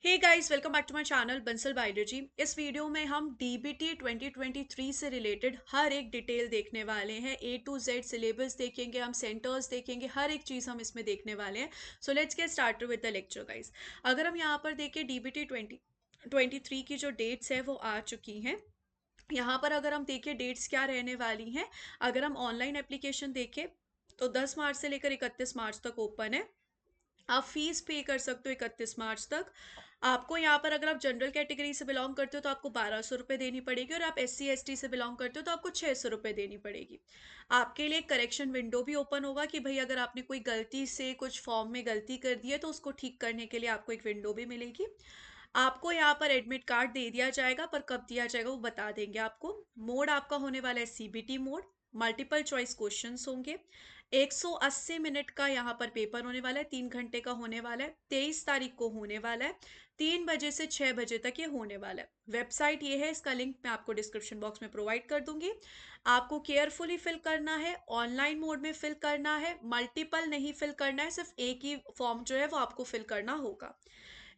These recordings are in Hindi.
Hey guys, welcome back to my channel Bansal biology. इस वीडियो में हम डीबीटी 2023 से रिलेटेड हर एक डिटेल देखने वाले हैं। ए टू जेड सिलेबस देखेंगे, हम सेंटर्स देखेंगे, हर एक चीज़ हम इसमें देखने वाले हैं। So let's get started with the lecture guys. अगर हम यहाँ पर देखें डीबीटी 2023 की जो डेट्स है वो आ चुकी हैं। यहाँ पर अगर हम देखें डेट्स क्या रहने वाली हैं, अगर हम ऑनलाइन एप्लीकेशन देखें तो 10 मार्च से लेकर 31 मार्च तक ओपन है। आप फीस पे कर सकते हो 31 मार्च तक। आपको यहाँ पर अगर आप जनरल कैटेगरी से बिलोंग करते हो तो आपको 1200 रुपये देनी पड़ेगी, और आप SC ST से बिलोंग करते हो तो आपको 600 रुपये देनी पड़ेगी। आपके लिए करेक्शन विंडो भी ओपन होगा कि भाई अगर आपने कोई गलती से कुछ फॉर्म में गलती कर दी है तो उसको ठीक करने के लिए आपको एक विंडो भी मिलेगी। आपको यहाँ पर एडमिट कार्ड दे दिया जाएगा, पर कब दिया जाएगा वो बता देंगे आपको। मोड आपका होने वाला है CBT mode. Multiple choice questions होंगे। 180 मिनट का यहाँ पर पेपर होने वाला है, 3 घंटे का होने वाला है। 23 तारीख को होने वाला है। 3 बजे से 6 बजे तक ये होने वाला है। वेबसाइट ये है, इसका लिंक मैं आपको डिस्क्रिप्शन बॉक्स में प्रोवाइड कर दूंगी। आपको केयरफुली फिल करना है, ऑनलाइन मोड में फिल करना है, मल्टीपल नहीं फिल करना है, सिर्फ एक ही फॉर्म जो है वो आपको फिल करना होगा।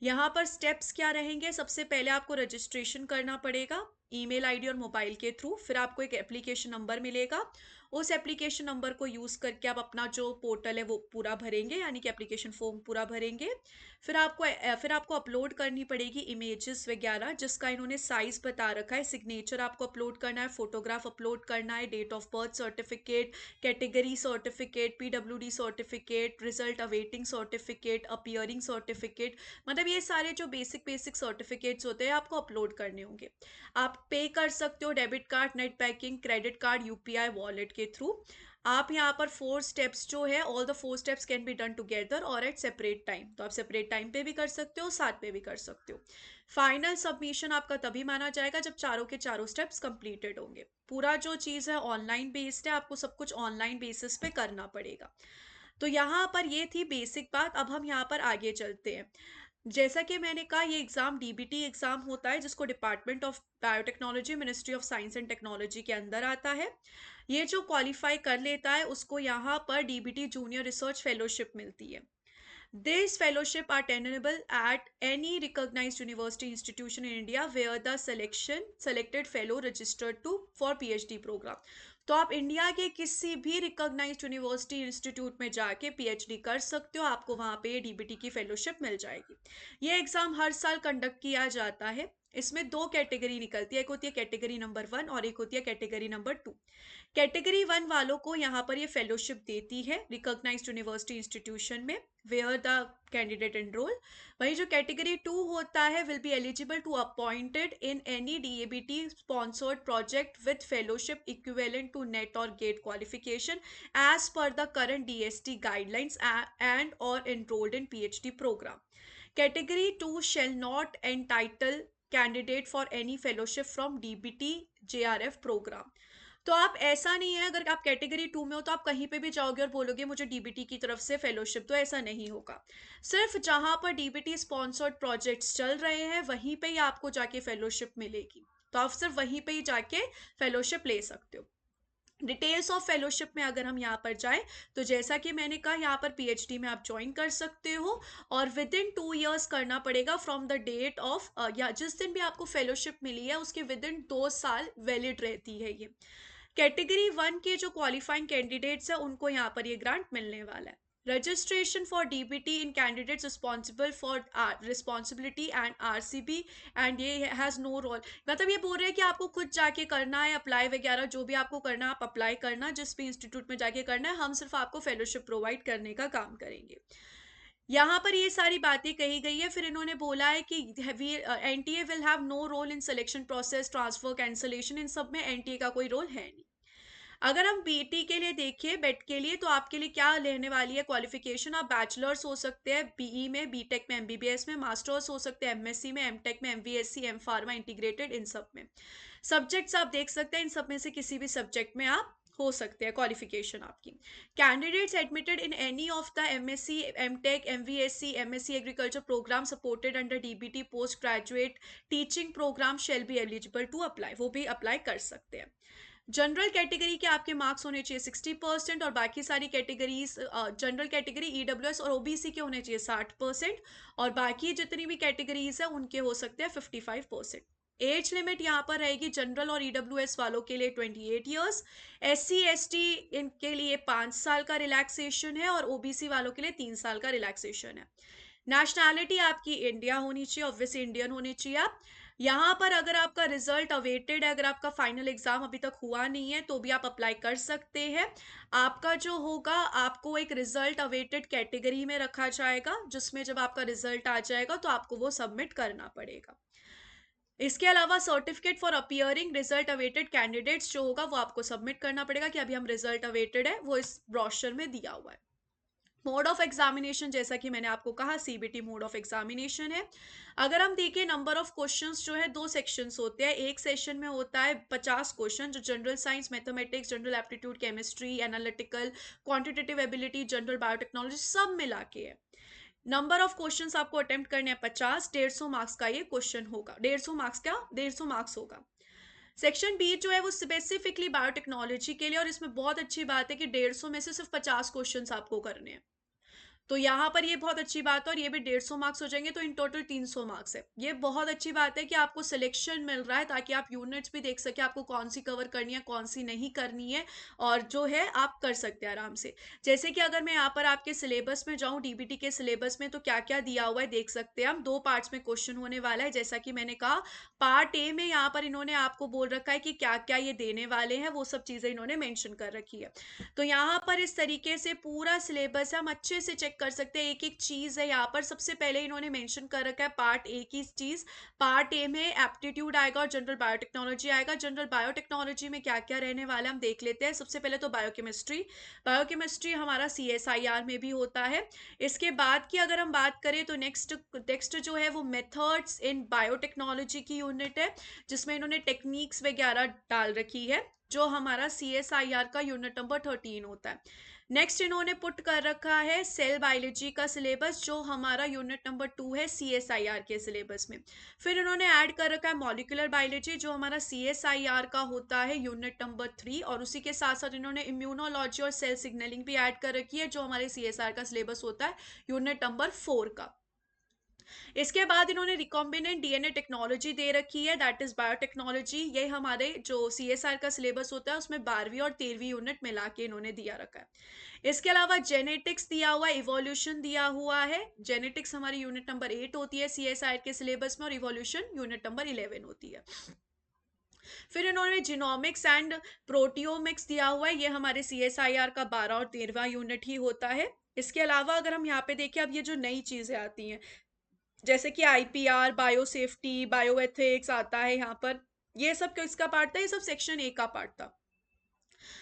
यहाँ पर स्टेप्स क्या रहेंगे, सबसे पहले आपको रजिस्ट्रेशन करना पड़ेगा ईमेल आईडी और मोबाइल के थ्रू। फिर आपको एक एप्लीकेशन नंबर मिलेगा। उस एप्लीकेशन नंबर को यूज़ करके आप अपना जो पोर्टल है वो पूरा भरेंगे, यानी कि एप्लीकेशन फॉर्म पूरा भरेंगे। फिर आपको अपलोड करनी पड़ेगी इमेजेस वगैरह, जिसका इन्होंने साइज बता रखा है। सिग्नेचर आपको अपलोड करना है, फोटोग्राफ अपलोड करना है, date of birth certificate, category certificate, PWD certificate, result awaiting certificate, appearing certificate. मतलब ये सारे जो बेसिक बेसिक सर्टिफिकेट्स होते हैं आपको अपलोड करने होंगे। आप पे कर सकते हो debit card, net banking, credit card, UPI wallet के थ्रू। आप यहाँ पर 4 स्टेप्स जो है, all the 4 steps can be done together और एट सेपरेट टाइम। तो आप सेपरेट टाइम पे भी कर सकते हो, साथ में भी कर सकते हो। फाइनल सबमिशन आपका तभी माना जाएगा जब चारों के चारों स्टेप्स कंप्लीटेड होंगे। पूरा जो चीज़ है ऑनलाइन बेस्ड है, आपको सब कुछ ऑनलाइन बेसिस पे करना पड़ेगा। तो यहाँ पर ये थी बेसिक बात। अब हम यहाँ पर आगे चलते हैं। जैसा कि मैंने कहा, ये एग्ज़ाम DBT एग्ज़ाम होता है, जिसको department of biotechnology, ministry of science and technology के अंदर आता है। ये जो क्वालिफाई कर लेता है उसको यहाँ पर DBT जूनियर रिसर्च फेलोशिप मिलती है। These fellowship are tenable at any recognized university institution in India where the selected fellow registered to for PhD program। तो आप इंडिया के किसी भी रिकॉग्नाइज्ड यूनिवर्सिटी इंस्टीट्यूट में जाके PhD कर सकते हो, आपको वहाँ पे DBT की फेलोशिप मिल जाएगी। ये एग्ज़ाम हर साल कंडक्ट किया जाता है। इसमें 2 कैटेगरी निकलती है, एक होती है कैटेगरी नंबर 1 और एक होती है कैटेगरी नंबर 2। कैटेगरी 1 वालों को यहाँ पर ये फेलोशिप देती है रिकॉग्नाइज्ड यूनिवर्सिटी इंस्टीट्यूशन में, वेयर द कैंडिडेट एनरोल। वही जो कैटेगरी 2 होता है, will be eligible to appointed in any DABT sponsored project with fellowship equivalent to NET और GATE qualification as per the current DST guidelines and और enrolled in PhD program. Category 2 shall not entitle candidate for any fellowship from DBT JRF program। तो आप, ऐसा नहीं है अगर आप कैटेगरी 2 में हो तो आप कहीं पे भी जाओगे और बोलोगे मुझे DBT की तरफ से फेलोशिप, तो ऐसा नहीं होगा। सिर्फ जहां पर DBT स्पॉन्सर्ड प्रोजेक्ट्स चल रहे हैं वहीं पे ही आपको जाके फेलोशिप मिलेगी। तो आप सिर्फ वहीं पे ही जाके फेलोशिप ले सकते हो। डिटेल्स ऑफ फेलोशिप में अगर हम यहाँ पर जाएं, तो जैसा कि मैंने कहा, यहाँ पर PhD में आप ज्वाइन कर सकते हो, और विद इन 2 years करना पड़ेगा फ्रॉम द डेट ऑफ, या जिस दिन भी आपको फेलोशिप मिली है उसके विद इन 2 साल वैलिड रहती है ये। कैटेगरी 1 के जो क्वालिफाइंग कैंडिडेट्स हैं उनको यहाँ पर ये ग्रांट मिलने वाला है। Registration for DBT in candidates responsible for responsibility and RCB and ये हैज़ नो रोल। मतलब ये बोल रहे हैं कि आपको खुद जाके करना है, अप्लाई वगैरह जो भी आपको करना है आप अप्लाई करना, जिस भी इंस्टीट्यूट में जाके करना है, हम सिर्फ आपको फेलोशिप प्रोवाइड करने का काम करेंगे। यहाँ पर ये सारी बातें कही गई है। फिर इन्होंने बोला है कि NTA will have no role in selection process, transfer, cancellation, इन सब में NTA का कोई रोल है नहीं। अगर हम BT के लिए देखें, बेट के लिए, तो आपके लिए क्या लेने वाली है क्वालिफिकेशन, आप बैचलर्स हो सकते हैं BE में, BTech में, MBBS में, मास्टर्स हो सकते हैं MSc में, MTech में, MVSc, M Pharma इंटीग्रेटेड, इन सब में। सब्जेक्ट्स आप देख सकते हैं, इन सब में से किसी भी सब्जेक्ट में आप हो सकते हैं क्वालिफिकेशन आपकी। Candidates admitted in any of the MSc, MTech, MVSc, MSc agriculture programme supported under DBT post graduate teaching programme shall be eligible to apply, वो भी अप्लाई कर सकते हैं। जनरल कैटेगरी के आपके मार्क्स होने चाहिए 60% और बाकी सारी कैटेगरीज, जनरल कैटेगरी ईडब्ल्यूएस और ओबीसी के होने चाहिए 60%, और बाकी जितनी भी कैटेगरीज है उनके हो सकते हैं 55%। एज लिमिट यहाँ पर रहेगी जनरल और ईडब्ल्यूएस वालों के लिए 28 ईयर्स, एससी एसटी इनके लिए 5 साल का रिलैक्सेशन है और ओबीसी वालों के लिए 3 साल का रिलैक्सेशन है। नेशनैलिटी आपकी इंडिया होनी चाहिए, ऑब्वियसली इंडियन होनी चाहिए आप। यहाँ पर अगर आपका रिजल्ट अवेटेड है, अगर आपका फाइनल एग्जाम अभी तक हुआ नहीं है तो भी आप अप्लाई कर सकते हैं। आपका जो होगा, आपको एक रिजल्ट अवेटेड कैटेगरी में रखा जाएगा, जिसमें जब आपका रिजल्ट आ जाएगा तो आपको वो सबमिट करना पड़ेगा। इसके अलावा certificate for appearing result awaited candidates जो होगा वो आपको सबमिट करना पड़ेगा कि अभी हम रिजल्ट अवेटेड है, वो इस ब्रोशर में दिया हुआ है। मोड ऑफ एग्जामिनेशन, जैसा कि मैंने आपको कहा, सीबीटी मोड ऑफ एग्जामिनेशन है। अगर हम देखें नंबर ऑफ क्वेश्चंस जो है, दो सेक्शंस होते हैं। एक सेशन में होता है 50 क्वेश्चन, जो general science, mathematics, general aptitude, chemistry, analytical, quantitative ability, general biotechnology सब मिला के है। नंबर ऑफ क्वेश्चंस आपको अटेम्प्ट करने हैं 50, 150 मार्क्स का ये क्वेश्चन होगा। 150 मार्क्स का 150 मार्क्स होगा। सेक्शन बी जो है वो स्पेसिफिकली बायोटेक्नोलॉजी के लिए, और इसमें बहुत अच्छी बात है कि 150 में से सिर्फ 50 क्वेश्चंस आपको करने हैं। तो यहाँ पर ये बहुत अच्छी बात है, और ये भी 150 मार्क्स हो जाएंगे, तो इन टोटल 300 मार्क्स है। ये बहुत अच्छी बात है कि आपको सिलेक्शन मिल रहा है, ताकि आप यूनिट्स भी देख सके आपको कौन सी कवर करनी है, कौन सी नहीं करनी है, और जो है आप कर सकते हैं आराम से। जैसे कि अगर मैं यहाँ पर आपके सिलेबस में जाऊँ, डीबीटी के सिलेबस में, तो क्या क्या दिया हुआ है देख सकते हैं हम। 2 पार्ट्स में क्वेश्चन होने वाला है, जैसा कि मैंने कहा। पार्ट ए में यहाँ पर इन्होंने आपको बोल रखा है कि क्या क्या ये देने वाले हैं, वो सब चीजें इन्होंने मेंशन कर रखी है। तो यहाँ पर इस तरीके से पूरा सिलेबस हम अच्छे से चेक कर सकते हैं, एक एक चीज है यहाँ पर। सबसे पहले इन्होंने मेंशन कर रखा है पार्ट ए की चीज। पार्ट ए में एप्टीट्यूड आएगा और जनरल बायोटेक्नोलॉजी आएगा। जनरल बायोटेक्नोलॉजी में क्या क्या रहने वाला है हम देख लेते हैं। सबसे पहले तो बायोकेमिस्ट्री। बायोकेमिस्ट्री हमारा सीएसआईआर में भी होता है। इसके बाद की अगर हम बात करें तो नेक्स्ट नेक्स्ट जो है वो मेथड्स इन बायोटेक्नोलॉजी की यूनिट है, जिसमें इन्होंने टेक्निक्स वगैरह डाल रखी है, जो हमारा CSIR का यूनिट नंबर 13 होता है। नेक्स्ट इन्होंने पुट कर रखा है सेल बायोलॉजी का सिलेबस, जो हमारा यूनिट नंबर 2 है CSIR के सिलेबस में। फिर इन्होंने ऐड कर रखा है मॉलिक्यूलर बायोलॉजी, जो हमारा CSIR का होता है यूनिट नंबर 3, और उसी के साथ साथ इन्होंने इम्यूनोलॉजी और सेल सिग्नलिंग भी ऐड कर रखी है, जो हमारे CSR का सिलेबस होता है यूनिट नंबर 4 का। इसके बाद इन्होंने रिकॉम्बिनेंट डीएनए टेक्नोलॉजी दे रखी है, दैट इज बायोटेक्नोलॉजी। ये हमारे जो सीएसआर का सिलेबस होता है उसमें 12वीं और 13वीं यूनिट मिला के इन्होंने दिया रखा है। इसके अलावा जेनेटिक्स दिया हुआ है, इवोल्यूशन दिया हुआ है। जेनेटिक्स हमारी यूनिट नंबर 8 होती है सीएसआर के सिलेबस में, और इवोल्यूशन यूनिट नंबर 11 होती है। फिर इन्होंने जिनोमिक्स एंड प्रोटियोमिक्स दिया हुआ है, ये हमारे सीएसआईआर का 12 और 13वां यूनिट ही होता है। इसके अलावा अगर हम यहाँ पे देखें, अब ये जो नई चीजें आती हैं, जैसे कि IPR, bio safety, bio ethics आता है यहाँ पर, ये सब किसका पार्ट था? ये सब सेक्शन ए का पार्ट था।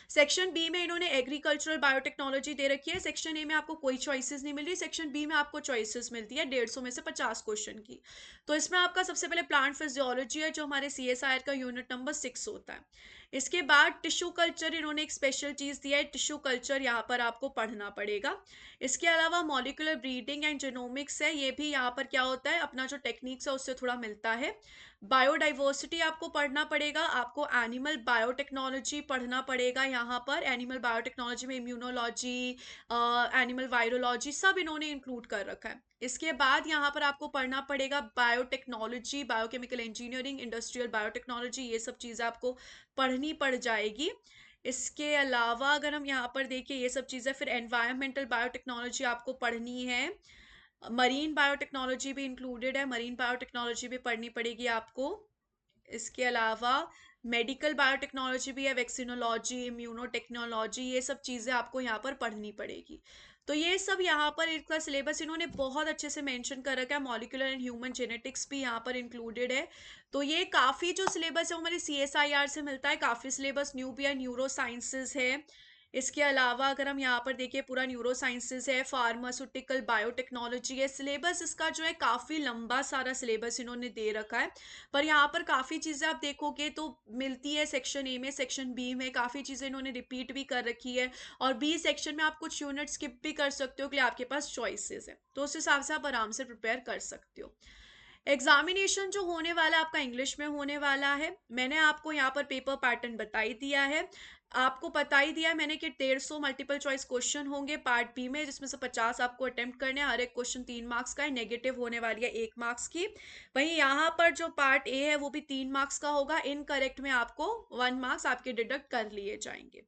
सेक्शन बी में इन्होंने एग्रीकल्चरल बायोटेक्नोलॉजी दे रखी है। सेक्शन ए में आपको कोई चॉइसेस नहीं मिल रही, सेक्शन बी में आपको चॉइसेस मिलती है 150 में से 50 क्वेश्चन की। तो इसमें आपका सबसे पहले प्लांट फिजियोलॉजी है, जो हमारे CSIR का यूनिट नंबर 6 होता है। इसके बाद टिश्यू कल्चर, इन्होंने एक स्पेशल चीज दिया है, टिश्यू कल्चर यहाँ पर आपको पढ़ना पड़ेगा। इसके अलावा मॉलिक्यूलर ब्रीडिंग एंड जेनोमिक्स है, ये भी यहाँ पर क्या होता है, अपना जो टेक्निक्स है उससे थोड़ा मिलता है। बायोडाइवर्सिटी आपको पढ़ना पड़ेगा, आपको एनिमल बायोटेक्नोलॉजी पढ़ना पड़ेगा। यहाँ पर एनिमल बायोटेक्नोलॉजी में इम्यूनोलॉजी, एनिमल वायरोलॉजी सब इन्होंने इंक्लूड कर रखा है। इसके बाद यहाँ पर आपको पढ़ना पड़ेगा biotechnology, biochemical engineering, industrial biotechnology, ये सब चीज़ें आपको पढ़नी पड़ जाएगी। इसके अलावा अगर हम यहाँ पर देखें ये सब चीज़ें, फिर एनवायरमेंटल बायोटेक्नोलॉजी आपको पढ़नी है। मरीन बायोटेक्नोलॉजी भी इंक्लूडेड है, मरीन बायोटेक्नोलॉजी भी पढ़नी पड़ेगी आपको। इसके अलावा मेडिकल बायोटेक्नोलॉजी भी है, वैक्सीनोलॉजी, इम्यूनोटेक्नोलॉजी, ये सब चीज़ें आपको यहाँ पर पढ़नी पड़ेगी। तो ये सब यहाँ पर इसका सिलेबस इन्होंने बहुत अच्छे से मेंशन कर रखा है। मॉलिक्यूलर एंड ह्यूमन जेनेटिक्स भी यहाँ पर इंक्लूडेड है। तो ये काफ़ी जो सिलेबस है वो हमारी CSIR से मिलता है। काफ़ी सिलेबस न्यू भी है, न्यूरो साइंसेज है। इसके अलावा अगर हम यहाँ पर देखिए, पूरा न्यूरो साइंसेज है, फार्मास्यूटिकल बायोटेक्नोलॉजी है। सिलेबस इसका जो है काफ़ी लंबा सारा सिलेबस इन्होंने दे रखा है। पर यहाँ पर काफ़ी चीज़ें आप देखोगे तो मिलती है सेक्शन ए में, सेक्शन बी में काफ़ी चीज़ें इन्होंने रिपीट भी कर रखी है, और बी सेक्शन में आप कुछ यूनिट स्किप भी कर सकते हो, कि आपके पास चॉइसेस है, तो उस हिसाब से आप आराम से प्रिपेयर कर सकते हो। एग्जामिनेशन जो होने वाला है आपका इंग्लिश में होने वाला है। मैंने आपको यहाँ पर पेपर पैटर्न बता ही दिया है, आपको बता ही दिया है मैंने कि 150 मल्टीपल चॉइस क्वेश्चन होंगे पार्ट बी में, जिसमें से 50 आपको अटेम्प्ट करने हैं। हर एक क्वेश्चन 3 मार्क्स का है, नेगेटिव होने वाली है 1 मार्क्स की। वहीं यहाँ पर जो पार्ट ए है वो भी 3 मार्क्स का होगा, इनकरेक्ट में आपको 1 मार्क्स आपके डिडक्ट कर लिए जाएंगे।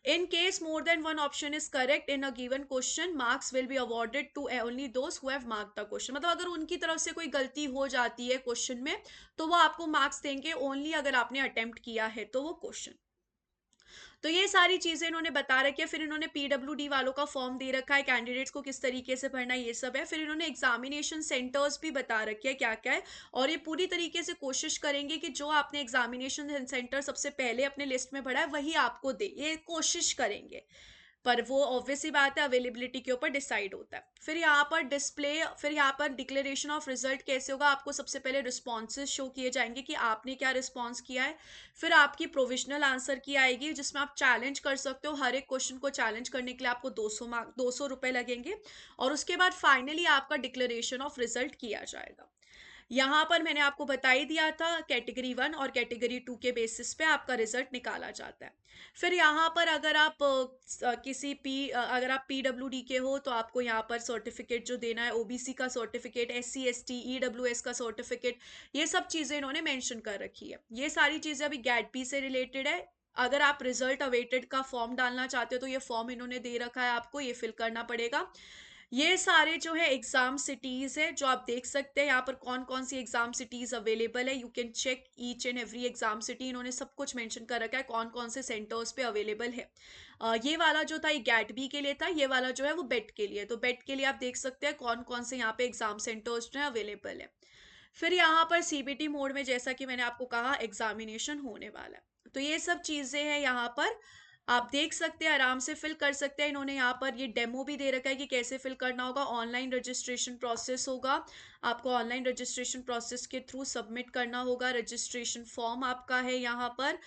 In case more than one option is correct in a given question, marks will be awarded to only those who have marked the question. मतलब अगर उनकी तरफ से कोई गलती हो जाती है क्वेश्चन में, तो वो आपको मार्क्स देंगे ओनली अगर आपने अटेम्प्ट किया है तो वो क्वेश्चन। तो ये सारी चीजें इन्होंने बता रखी है। फिर इन्होंने पीडब्ल्यूडी वालों का फॉर्म दे रखा है, कैंडिडेट्स को किस तरीके से भरना है, ये सब है। फिर इन्होंने एग्जामिनेशन सेंटर्स भी बता रखे हैं क्या क्या है, और ये पूरी तरीके से कोशिश करेंगे कि जो आपने एग्जामिनेशन सेंटर सबसे पहले अपने लिस्ट में भरा है वही आपको दे, ये कोशिश करेंगे। पर वो ऑब्वियसली बात है, अवेलेबिलिटी के ऊपर डिसाइड होता है। फिर यहाँ पर डिस्प्ले, फिर यहाँ पर डिक्लेरेशन ऑफ रिजल्ट कैसे होगा, आपको सबसे पहले रिस्पॉन्सेज शो किए जाएंगे कि आपने क्या रिस्पॉन्स किया है। फिर आपकी प्रोविजनल आंसर की आएगी, जिसमें आप चैलेंज कर सकते हो। हर एक क्वेश्चन को चैलेंज करने के लिए आपको 200 रुपए लगेंगे। और उसके बाद फाइनली आपका डिक्लेरेशन ऑफ रिजल्ट किया जाएगा। यहाँ पर मैंने आपको बता ही दिया था, कैटेगरी 1 और कैटेगरी 2 के बेसिस पे आपका रिजल्ट निकाला जाता है। फिर यहाँ पर अगर आप अगर आप पीडब्ल्यूडी के हो तो आपको यहाँ पर सर्टिफिकेट जो देना है, ओबीसी का सर्टिफिकेट, एससी एसटी ईडब्ल्यूएस का सर्टिफिकेट, ये सब चीज़ें इन्होंने मेंशन कर रखी है। ये सारी चीज़ें अभी गैट पी से रिलेटेड है। अगर आप रिजल्ट अवेटेड का फॉर्म डालना चाहते हो तो ये फॉर्म इन्होंने दे रखा है, आपको ये फिल करना पड़ेगा। ये सारे जो है एग्जाम सिटीज है, जो आप देख सकते हैं यहाँ पर कौन कौन सी एग्जाम सिटीज अवेलेबल है। You can check each and every exam city, इन्होंने सब कुछ मेंशन कर रखा है कौन कौन से सेंटर्स पे अवेलेबल है। ये वाला जो था ये गैट बी के लिए था, ये वाला जो है वो बेट के लिए। तो बेट के लिए आप देख सकते हैं कौन कौन से यहाँ पे एग्जाम सेंटर्स जो है अवेलेबल है। फिर यहाँ पर सीबीटी मोड में जैसा कि मैंने आपको कहा एग्जामिनेशन होने वाला है। तो ये सब चीजें हैं यहाँ पर, आप देख सकते हैं, आराम से फिल कर सकते हैं। इन्होंने यहाँ पर ये डेमो भी दे रखा है कि कैसे फिल करना होगा। ऑनलाइन रजिस्ट्रेशन प्रोसेस होगा, आपको ऑनलाइन रजिस्ट्रेशन प्रोसेस के थ्रू सबमिट करना होगा। रजिस्ट्रेशन फॉर्म आपका है, यहाँ पर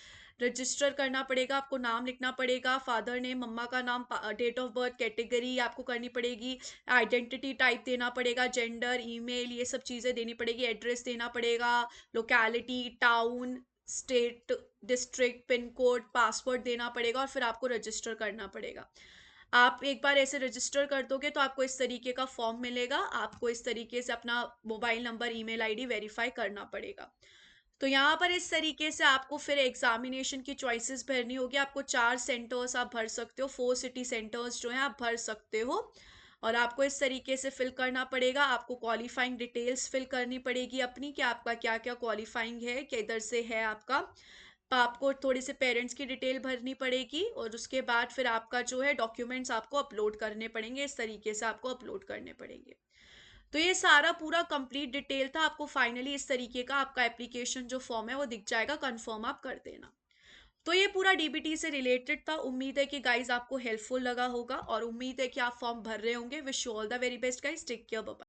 रजिस्टर करना पड़ेगा, आपको नाम लिखना पड़ेगा, फादर नेम, मम्मा का नाम, डेट ऑफ बर्थ, कैटेगरी आपको करनी पड़ेगी, आइडेंटिटी टाइप देना पड़ेगा, जेंडर, ईमेल, ये सब चीज़ें देनी पड़ेगी, एड्रेस देना पड़ेगा, locality, town, state, district, pin code, password देना पड़ेगा, और फिर आपको रजिस्टर करना पड़ेगा। आप एक बार ऐसे रजिस्टर कर दोगे तो आपको इस तरीके का फॉर्म मिलेगा। आपको इस तरीके से अपना mobile number, email ID verify करना पड़ेगा। तो यहाँ पर इस तरीके से आपको फिर एग्जामिनेशन की चॉइसेस भरनी होगी। आपको 4 सेंटर्स आप भर सकते हो, 4 सिटी सेंटर्स जो हैं आप भर सकते हो। और आपको इस तरीके से फिल करना पड़ेगा। आपको क्वालिफाइंग डिटेल्स फिल करनी पड़ेगी अपनी, कि आपका क्या क्या क्वालिफाइंग है, किधर से है आपका। आपको थोड़ी सी पेरेंट्स की डिटेल भरनी पड़ेगी, और उसके बाद फिर आपका जो है डॉक्यूमेंट्स आपको अपलोड करने पड़ेंगे, इस तरीके से आपको अपलोड करने पड़ेंगे। तो ये सारा पूरा कंप्लीट डिटेल था। आपको फाइनली इस तरीके का आपका एप्लीकेशन जो फॉर्म है वो दिख जाएगा, कंफर्म आप कर देना। तो ये पूरा डीबीटी से रिलेटेड था। उम्मीद है कि गाइज आपको हेल्पफुल लगा होगा, और उम्मीद है कि आप फॉर्म भर रहे होंगे। Wish you all the very best guys, take care, bye.